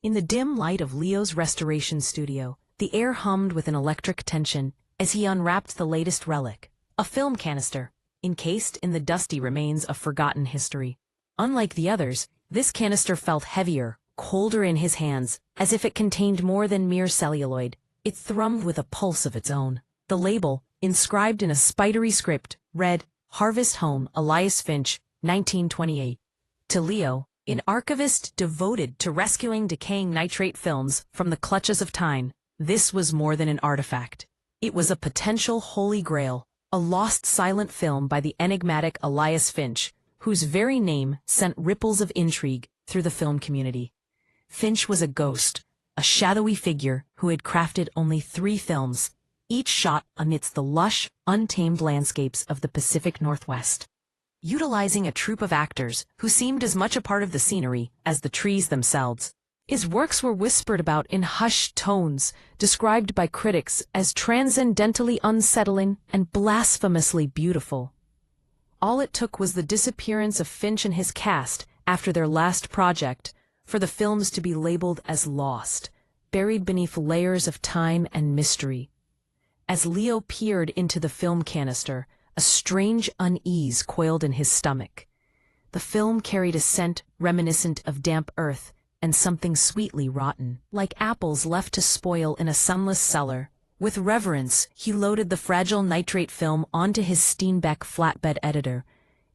In the dim light of Leo's restoration studio, the air hummed with an electric tension as he unwrapped the latest relic, a film canister, encased in the dusty remains of forgotten history. Unlike the others, this canister felt heavier, colder in his hands, as if it contained more than mere celluloid. It thrummed with a pulse of its own. The label, inscribed in a spidery script, read, "Harvest Home, Elias Finch, 1928. To Leo, an archivist devoted to rescuing decaying nitrate films from the clutches of time, this was more than an artifact. It was a potential holy grail, a lost silent film by the enigmatic Elias Finch, whose very name sent ripples of intrigue through the film community. Finch was a ghost, a shadowy figure who had crafted only 3 films, each shot amidst the lush, untamed landscapes of the Pacific Northwest. Utilizing a troupe of actors who seemed as much a part of the scenery as the trees themselves. His works were whispered about in hushed tones, described by critics as transcendentally unsettling and blasphemously beautiful. All it took was the disappearance of Finch and his cast after their last project for the films to be labeled as lost, buried beneath layers of time and mystery. As Leo peered into the film canister, a strange unease coiled in his stomach. The film carried a scent reminiscent of damp earth and something sweetly rotten, like apples left to spoil in a sunless cellar. With reverence, he loaded the fragile nitrate film onto his Steenbeck flatbed editor,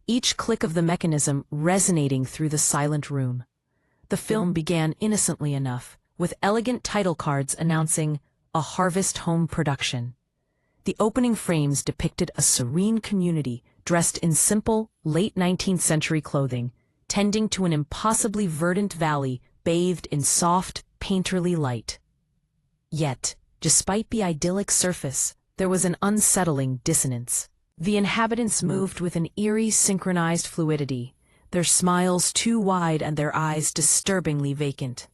each click of the mechanism resonating through the silent room. The film began innocently enough, with elegant title cards announcing a Harvest Home production. The opening frames depicted a serene community dressed in simple, late 19th century clothing, tending to an impossibly verdant valley bathed in soft, painterly light. Yet, despite the idyllic surface, there was an unsettling dissonance. The inhabitants moved with an eerie synchronized fluidity, their smiles too wide and their eyes disturbingly vacant.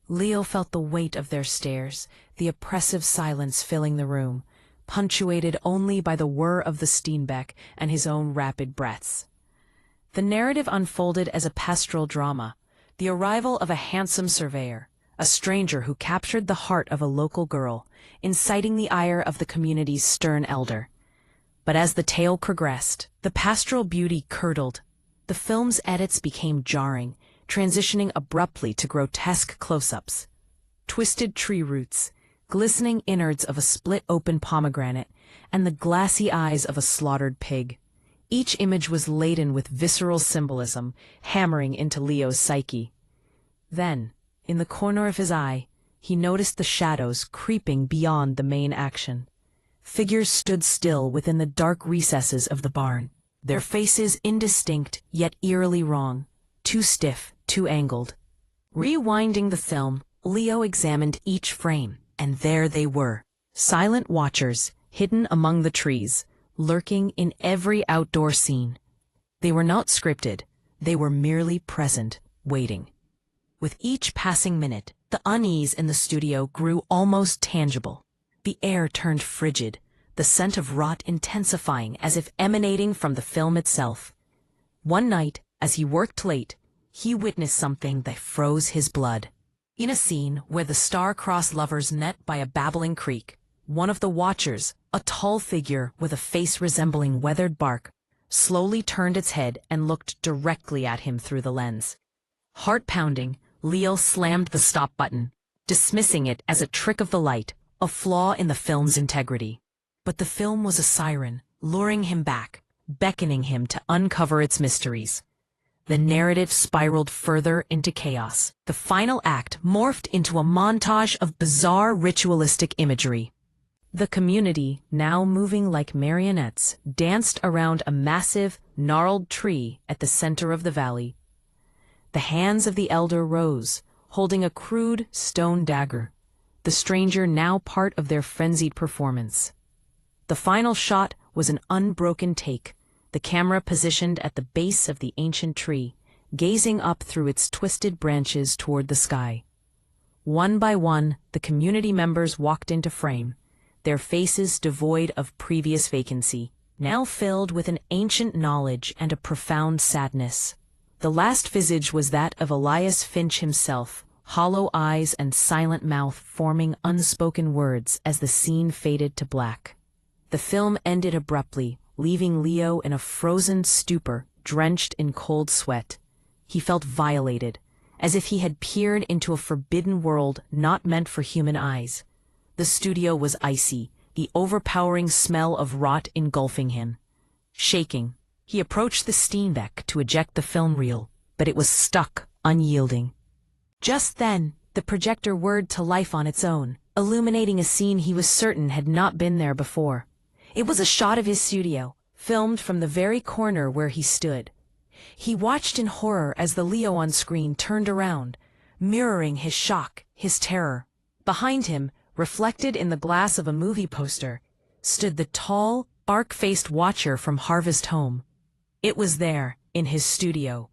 Leo felt the weight of their stares, the oppressive silence filling the room, punctuated only by the whir of the Steenbeck and his own rapid breaths. The narrative unfolded as a pastoral drama, the arrival of a handsome surveyor, a stranger who captured the heart of a local girl, inciting the ire of the community's stern elder. But as the tale progressed, the pastoral beauty curdled. The film's edits became jarring, transitioning abruptly to grotesque close-ups. Twisted tree roots, glistening innards of a split-open pomegranate, and the glassy eyes of a slaughtered pig. Each image was laden with visceral symbolism, hammering into Leo's psyche. Then, in the corner of his eye, he noticed the shadows creeping beyond the main action. Figures stood still within the dark recesses of the barn, their faces indistinct yet eerily wrong, too stiff, too angled. Rewinding the film, Leo examined each frame, and there they were, silent watchers, hidden among the trees, lurking in every outdoor scene. They were not scripted, they were merely present, waiting. With each passing minute, the unease in the studio grew almost tangible. The air turned frigid, the scent of rot intensifying as if emanating from the film itself. One night, as he worked late, he witnessed something that froze his blood. In a scene where the star-crossed lovers met by a babbling creek, one of the watchers, a tall figure with a face resembling weathered bark, slowly turned its head and looked directly at him through the lens. Heart-pounding, Leo slammed the stop button, dismissing it as a trick of the light, a flaw in the film's integrity. But the film was a siren, luring him back, beckoning him to uncover its mysteries. The narrative spiraled further into chaos. The final act morphed into a montage of bizarre ritualistic imagery. The community, now moving like marionettes, danced around a massive, gnarled tree at the center of the valley. The hands of the elder rose, holding a crude stone dagger, the stranger now part of their frenzied performance. The final shot was an unbroken take, the camera positioned at the base of the ancient tree, gazing up through its twisted branches toward the sky. One by one, the community members walked into frame, their faces devoid of previous vacancy, now filled with an ancient knowledge and a profound sadness. The last visage was that of Elias Finch himself, hollow eyes and silent mouth forming unspoken words as the scene faded to black. The film ended abruptly, leaving Leo in a frozen stupor, drenched in cold sweat. He felt violated, as if he had peered into a forbidden world not meant for human eyes. The studio was icy, the overpowering smell of rot engulfing him. Shaking, he approached the Steenbeck to eject the film reel, but it was stuck, unyielding. Just then, the projector whirred to life on its own, illuminating a scene he was certain had not been there before. It was a shot of his studio, filmed from the very corner where he stood. He watched in horror as the Leo on screen turned around, mirroring his shock, his terror. Behind him, reflected in the glass of a movie poster, stood the tall, bark-faced watcher from Harvest Home. It was there, in his studio.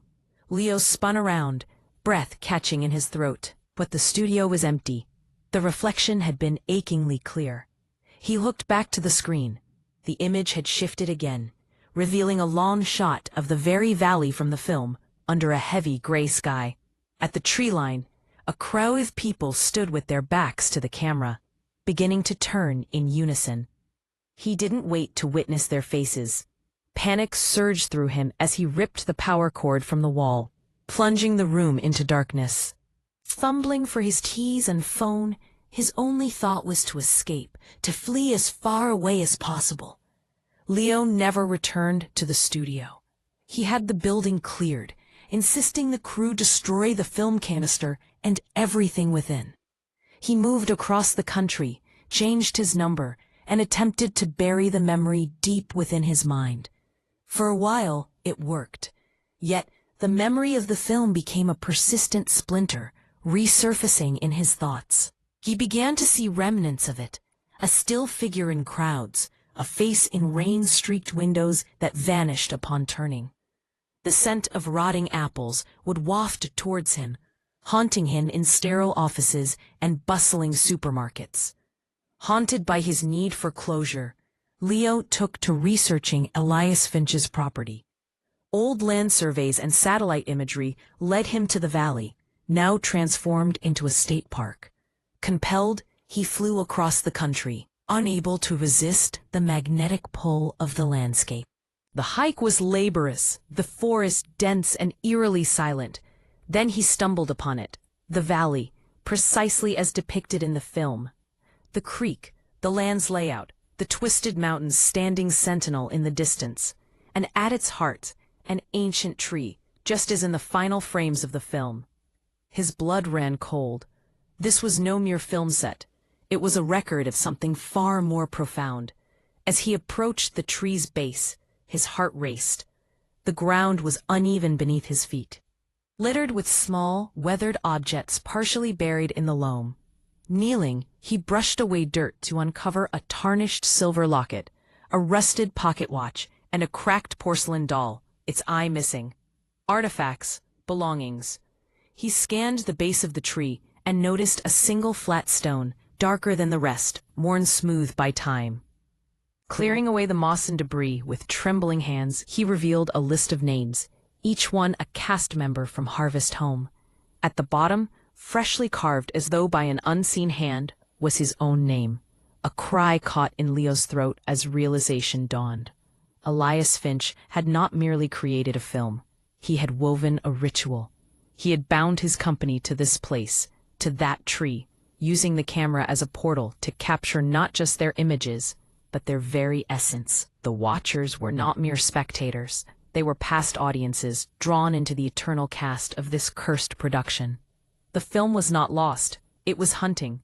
Leo spun around, breath catching in his throat, but the studio was empty. The reflection had been achingly clear. He looked back to the screen. The image had shifted again, revealing a long shot of the very valley from the film, under a heavy gray sky. At the tree line, a crowd of people stood with their backs to the camera, beginning to turn in unison. He didn't wait to witness their faces. Panic surged through him as he ripped the power cord from the wall, plunging the room into darkness. Fumbling for his keys and phone, his only thought was to escape, to flee as far away as possible. Leo never returned to the studio. He had the building cleared, insisting the crew destroy the film canister and everything within. He moved across the country, changed his number, and attempted to bury the memory deep within his mind. For a while, it worked. Yet, the memory of the film became a persistent splinter, resurfacing in his thoughts. He began to see remnants of it, a still figure in crowds, a face in rain-streaked windows that vanished upon turning. The scent of rotting apples would waft towards him, haunting him in sterile offices and bustling supermarkets. Haunted by his need for closure, Leo took to researching Elias Finch's property. Old land surveys and satellite imagery led him to the valley, now transformed into a state park. Compelled, he flew across the country, unable to resist the magnetic pull of the landscape. The hike was laborious, the forest dense and eerily silent. Then he stumbled upon it, the valley, precisely as depicted in the film. The creek, the land's layout, the twisted mountains standing sentinel in the distance, and at its heart, an ancient tree, just as in the final frames of the film. His blood ran cold. This was no mere film set. It was a record of something far more profound. As he approached the tree's base, his heart raced. The ground was uneven beneath his feet, littered with small, weathered objects partially buried in the loam. Kneeling, he brushed away dirt to uncover a tarnished silver locket, a rusted pocket watch, and a cracked porcelain doll, its eye missing. Artifacts, belongings. He scanned the base of the tree and noticed a single flat stone, darker than the rest, worn smooth by time. Clearing away the moss and debris with trembling hands, he revealed a list of names, each one a cast member from Harvest Home. At the bottom, freshly carved as though by an unseen hand, was his own name. A cry caught in Leo's throat as realization dawned. Elias Finch had not merely created a film. He had woven a ritual. He had bound his company to this place, to that tree, using the camera as a portal to capture not just their images, but their very essence. The watchers were not mere spectators. They were past audiences, drawn into the eternal cast of this cursed production. The film was not lost. It was hunting.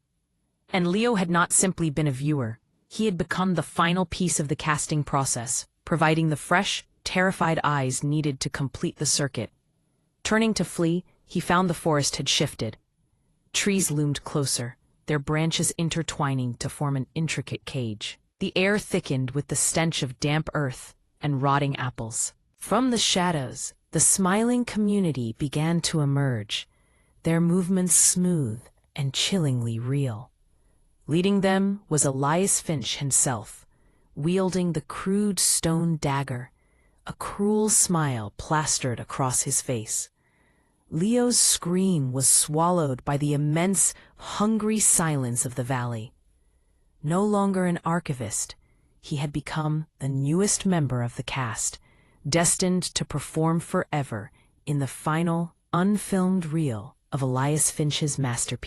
And Leo had not simply been a viewer. He had become the final piece of the casting process, providing the fresh, terrified eyes needed to complete the circuit. Turning to flee, he found the forest had shifted. Trees loomed closer, their branches intertwining to form an intricate cage. The air thickened with the stench of damp earth and rotting apples. From the shadows, the smiling community began to emerge, their movements smooth and chillingly real. Leading them was Elias Finch himself, wielding the crude stone dagger, a cruel smile plastered across his face. Leo's scream was swallowed by the immense, hungry silence of the valley. No longer an archivist, he had become the newest member of the cast, destined to perform forever in the final, unfilmed reel of Elias Finch's masterpiece.